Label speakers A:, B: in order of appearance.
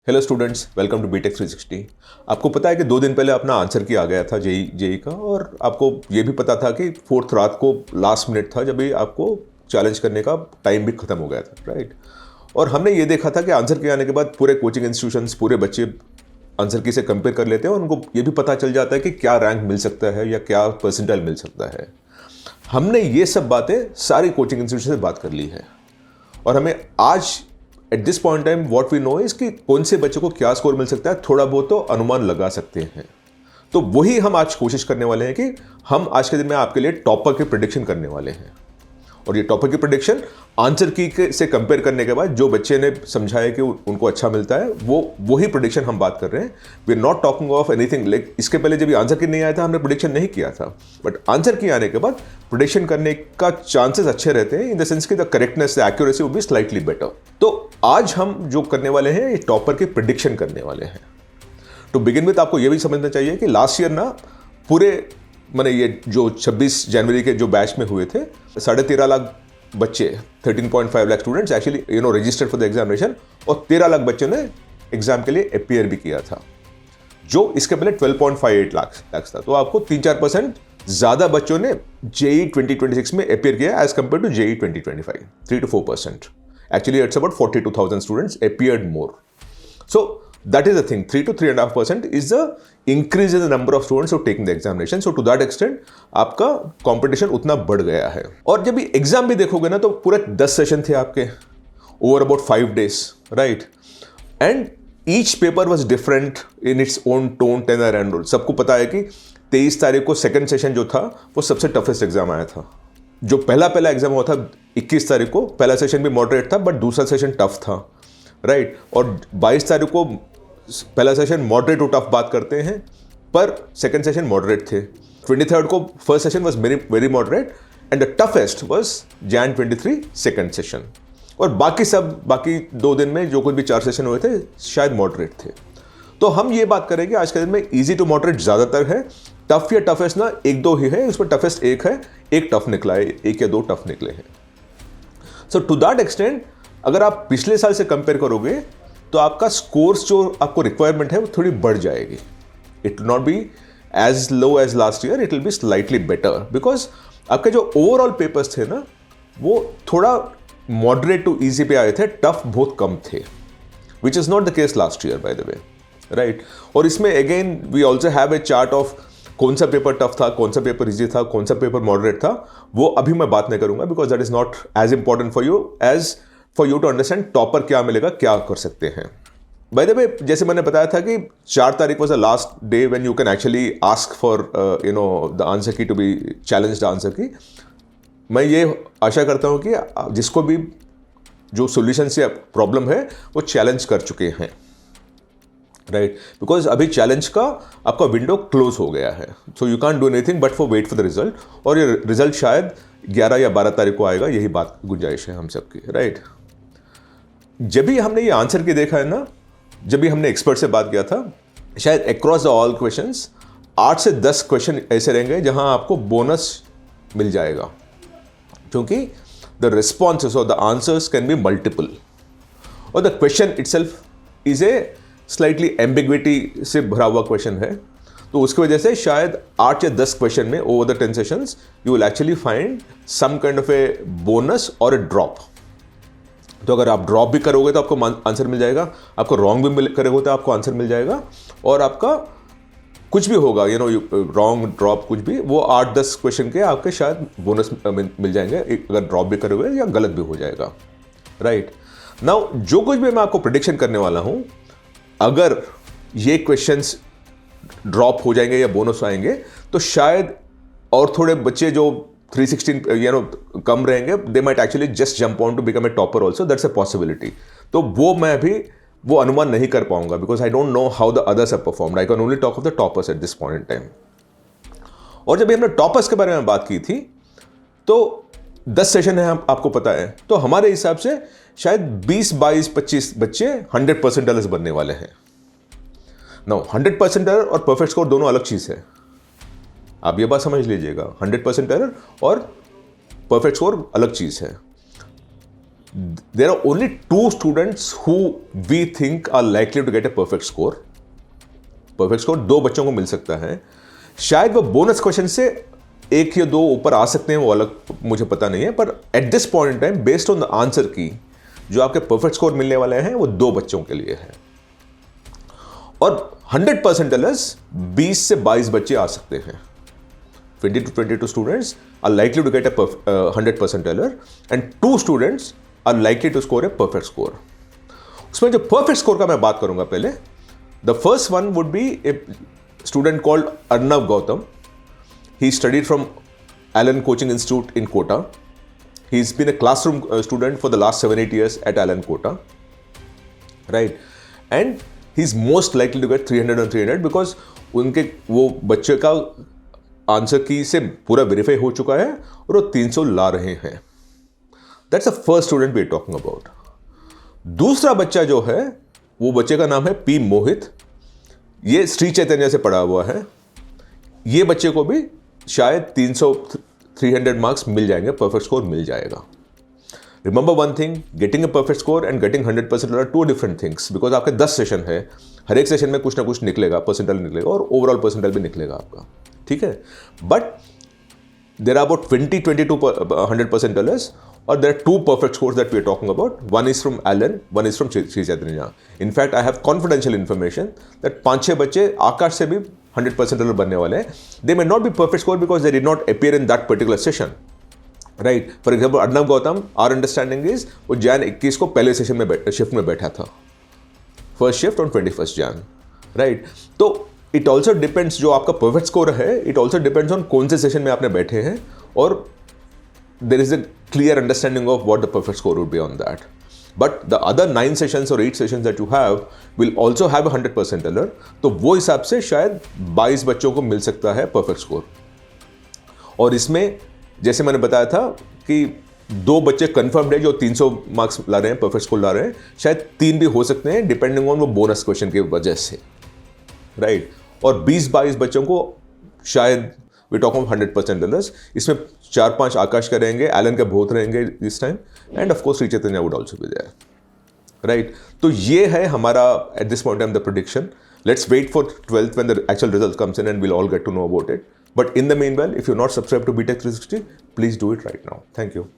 A: Hello students, welcome to BTech 360। आपको पता है कि 2 दिन पहले अपना आंसर की आ गया था जेई का, और आपको ये भी पता था कि 4th रात को लास्ट मिनट था जब भी आपको चैलेंज करने का टाइम भी खत्म हो गया था, राइट। और हमने ये देखा था कि आंसर की आने के बाद पूरे कोचिंग इंस्टीट्यूशंस, पूरे बच्चे आंसर की से कंपेयर कर लेते हैं और उनको ये भी पता चल जाता है कि क्या रैंक मिल सकता है या क्या परसेंटाइल मिल सकता है। हमने ये सब बातें सारी कोचिंग इंस्टीट्यूशन से बात कर ली है, और हमें आज at this point time what we know is कि कौन से बच्चे को क्या स्कोर मिल सकता है, थोड़ा बहुत तो अनुमान लगा सकते हैं। तो वही हम आज कोशिश करने वाले हैं कि हम आज के दिन में आपके लिए टॉपर की प्रेडिक्शन करने वाले हैं। और ये टॉपर की प्रेडिक्शन आंसर की से कंपेयर करने के बाद जो बच्चे ने समझाया कि उनको अच्छा मिलता है, वही प्रेडिक्शन हम बात कर रहे हैं। We are not talking of anything like इसके पहले जब आंसर की नहीं आया था हमने प्रेडिक्शन नहीं किया था, बट आंसर की आने के बाद प्रेडिक्शन करने का चांसेस अच्छे रहते हैं, इन द सेंस कि the correctness, the accuracy will be slightly better. तो आज हम जो करने वाले हैं ये टॉपर की प्रेडिक्शन करने वाले हैं। टू बिगिन विथ आपको ये भी समझना चाहिए कि लास्ट ईयर ना पूरे मैंने ये जो 26 जनवरी के जो बैच में हुए थे 13.5 लाख बच्चे, 13.5 lakh students actually registered for the examination, और 13 लाख बच्चों ने एग्जाम के लिए अपीयर भी किया था, जो इसके पहले 12.58 लाख था। तो आपको 3-4% ज़्यादा बच्चों ने जेई 2026 में अपीयर किया as compared to JEE 2025, 3 to 4%. Actually, it's about 42,000 students appeared more. So that is the thing. 3 to 3.5% is the increase in the number of students who are taking the examination. So to that extent, आपका competition उतना बढ़ गया है। और जब भी exam भी देखोगे ना तो पूरे 10 सेशन थे आपके over about 5 days, right? And each paper was different in its own tone, tenor and role. सबको पता है कि 23 तारीख को सेकंड सेशन जो था वो सबसे टफेस्ट एग्जाम आया था। जो पहला एग्जाम हुआ था 21 तारीख को, पहला सेशन भी मॉडरेट था बट दूसरा सेशन टफ था, राइट। और 22 तारीख को पहला सेशन मॉडरेट टू टफ बात करते हैं, पर सेकंड सेशन मॉडरेट थे। 23rd को first session was very moderate and the toughest was Jan 23 second session. और बाकी 2 दिन में जो कुछ भी 4 सेशन हुए थे शायद मॉडरेट थे। तो हम ये बात करेंगे आज के दिन में ईजी टू मॉडरेट ज़्यादातर है, टफ या टफेस्ट ना 1-2 ही है, उसमें टफेस्ट एक है, एक टफ निकला है, 1 या 2 टफ निकले हैं। सो टू दैट एक्सटेंट अगर आप पिछले साल से कंपेयर करोगे तो आपका स्कोर्स जो आपको रिक्वायरमेंट है वो थोड़ी बढ़ जाएगी। It will not be as low as last year, it will be slightly better, because आपके जो ओवरऑल पेपर्स थे ना वो थोड़ा मॉडरेट टू ईजी पे आए थे, टफ बहुत कम थे, which is not the case last year by the way, right. और इसमें again we also have a chart of कौन सा पेपर टफ था, कौन सा पेपर इजी था, कौन सा पेपर मॉडरेट था, वो अभी मैं बात नहीं करूंगा, because that is not as important for you as for you to understand topper क्या मिलेगा, क्या कर सकते हैं। बाय द वे, जैसे मैंने बताया था कि 4 तारीख was the last day when you can actually ask for the answer key to be challenge the answer key. मैं ये आशा करता हूँ कि जिसको भी जो सोल्यूशन से प्रॉब्लम है वो चैलेंज कर चुके हैं, राइट, बिकॉज अभी चैलेंज का आपका विंडो क्लोज हो गया है। So you can do anything but for wait for the result, और ये रिजल्ट शायद 11 या 12 तारीख को आएगा, यही बात गुंजाइश है हम सबकी, राइट। जब भी हमने ये आंसर की देखा है ना, जब भी हमने एक्सपर्ट से बात किया था, शायद अक्रॉस द ऑल क्वेश्चंस 8 से 10 क्वेश्चन ऐसे रहेंगे जहां आपको बोनस मिल जाएगा, क्योंकि द रिस्पॉन्सेस और the answers can be multiple, और the question itself is a slightly ambiguity से भरा हुआ क्वेश्चन है। तो उसकी वजह से शायद 8 या 10 क्वेश्चन में over the 10 sessions you will actually find some kind of a bonus और ए ड्रॉप। तो अगर आप ड्रॉप भी करोगे तो आपको आंसर मिल जाएगा, आपको रॉन्ग भी करोगे तो आपको आंसर मिल जाएगा, और आपका कुछ भी होगा रॉन्ग ड्रॉप कुछ भी, वो 8-10 क्वेश्चन के आपके शायद बोनस मिल जाएंगे, अगर ड्रॉप भी करोगे या गलत भी हो जाएगा, राइट। नाउ जो कुछ भी मैं आपको प्रेडिक्शन करने वाला हूँ, अगर ये क्वेश्चंस ड्रॉप हो जाएंगे या बोनस आएंगे तो शायद और थोड़े बच्चे जो 316 कम रहेंगे, they might actually just jump on to become a topper also, that's a possibility. तो वो मैं अभी वो अनुमान नहीं कर पाऊंगा, because I don't know how the others have performed, I can only talk of the toppers at this point in time. और जब हमने टॉपर्स के बारे में बात की थी तो 10 सेशन है, आपको पता है, तो हमारे हिसाब से शायद 20, 22, 25 बच्चे 100% बनने वाले हैं। नाउ 100% एरर और परफेक्ट स्कोर दोनों अलग चीज़ है, आप ये बात समझ लीजिएगा। 100% एरर और परफेक्ट स्कोर अलग चीज़ है। there are only 2 students who we think are likely to get a perfect score. perfect score 2 बच्चों को मिल सकता है. शायद वो बोनस क्वेश्चन से 1 या 2 ऊपर आ सकते हैं, वो अलग मुझे पता नहीं है, पर eight this point in time based on the answer की जो आपके परफेक्ट स्कोर मिलने वाले हैं वो 2 बच्चों के लिए है. और 100% टेलर्स 20 से 22 बच्चे आ सकते हैं. 20 to 22 students are likely to get a 100% teller and 2 students are likely to score a perfect score. उसमें जो perfect score का मैं बात करूंगा पहले. The first one would be a student called Arnav Gautam. He studied from Allen Coaching Institute in Kota. He's been a classroom student for the last 7-8 years at Allen Kota. Right? And he's most likely to get 300 on 300 because उनके वो बच्चे का answer की से पूरा verify हो चुका है और वो 300 ला रहे हैं. That's the first student we are talking about. दूसरा बच्चा जो है वो बच्चे का नाम है पी मोहित. ये श्री चैतन्य से पढ़ा हुआ है. ये बच्चे को भी शायद 300-300 मार्क्स मिल जाएंगे, परफेक्ट स्कोर मिल जाएगा. Remember one thing, getting a perfect score and getting 100% are 2 different things. Because आपके 10 सेशन है, हर एक सेशन में कुछ ना कुछ निकलेगा, परसेंटाइल निकलेगा और ओवरऑल परसेंटाइल भी निकलेगा आपका. ठीक है, but there are about 20-22 100% tailors और there are 2 perfect scores that we are talking about. One is from Allen, one is from Sri Chaitanya. In fact, I have confidential information that 5-6 बच्चे आकाश से भी 100% Taylor बनने वाले हैं. They may not be perfect score because they did not appear in that particular session. Right? For example, Arnav Gautam, our understanding is वो Jan 21 को पहले session में शिफ्ट में बैठा था. First shift on 21st Jan. Right? तो it also depends, जो आपका परफेक्ट स्कोर है, इट ऑल्सो डिपेंड्स ऑन कौन से सेशन में आपने बैठे हैं और there is a clear understanding of what the perfect score would be on that. But the other 9 sessions और 8 sessions that you have will also have 100% tailor. तो वो हिसाब से शायद 22 बच्चों को मिल सकता है परफेक्ट स्कोर. और इसमें जैसे मैंने बताया था कि 2 बच्चे कन्फर्म्ड है जो 300 मार्क्स ला रहे हैं, परफेक्ट स्कोर ला रहे हैं. शायद 3 भी हो सकते हैं डिपेंडिंग ऑन वो बोनस क्वेश्चन की वजह से. राइट? और 20-22 बच्चों को शायद वी टॉक ऑफ 100% टेलर्स. इसमें 4-5 आकाश का रहेंगे, एलन का बहुत रहेंगे this time, and of course Shri Chaitanya would also be there. Right? तो ये है हमारा at this point time the prediction. Let's wait for 12th when the actual results comes in and we'll all get to know about it. But in the meanwhile, if you're not subscribed to BTech 360, please do it right now. Thank you.